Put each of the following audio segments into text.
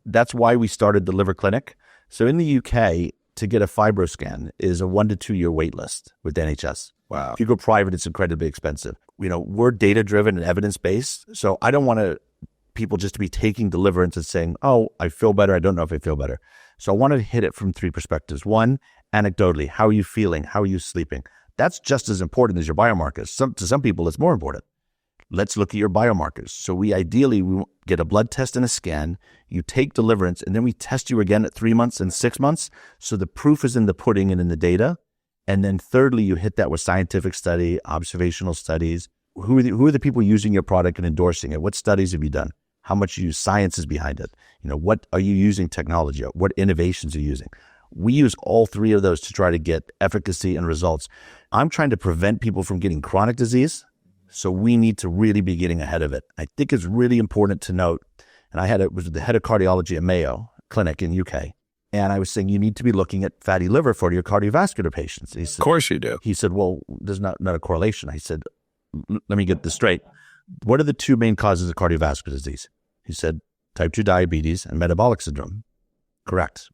That's why we started the liver clinic. So in the UK, to get a FibroScan is a 1 to 2 year wait list with the NHS. Wow. If you go private, it's incredibly expensive. We're data-driven and evidence-based, so I don't want people just to be taking deliverance and saying, oh, I feel better, I don't know if I feel better. So I wanted to hit it from 3 perspectives. One, anecdotally, how are you feeling? How are you sleeping? That's just as important as your biomarkers. To some people, it's more important. Let's look at your biomarkers. So we get a blood test and a scan, you take deliverance, and then we test you again at 3 months and 6 months. So the proof is in the pudding and in the data. And then thirdly, you hit that with scientific study, observational studies. Who are the people using your product and endorsing it? What studies have you done? How much science is behind it? What are you using technology? What innovations are you using? We use all 3 of those to try to get efficacy and results. I'm trying to prevent people from getting chronic disease. So we need to really be getting ahead of it. I think it's really important to note, and I was the head of cardiology at Mayo Clinic in UK, and I was saying you need to be looking at fatty liver for your cardiovascular patients. He said, of course you do. He said, well, there's not a correlation. I said, let me get this straight. What are the 2 main causes of cardiovascular disease? He said, type 2 diabetes and metabolic syndrome. Correct.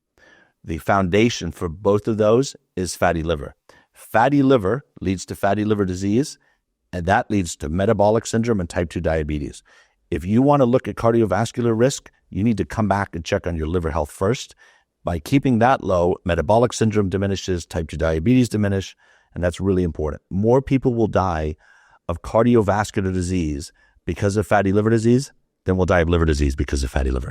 The foundation for both of those is fatty liver. Fatty liver leads to fatty liver disease, and that leads to metabolic syndrome and type 2 diabetes. If you want to look at cardiovascular risk, you need to come back and check on your liver health first. By keeping that low, metabolic syndrome diminishes, type 2 diabetes diminish, and that's really important. More people will die of cardiovascular disease because of fatty liver disease than will die of liver disease because of fatty liver.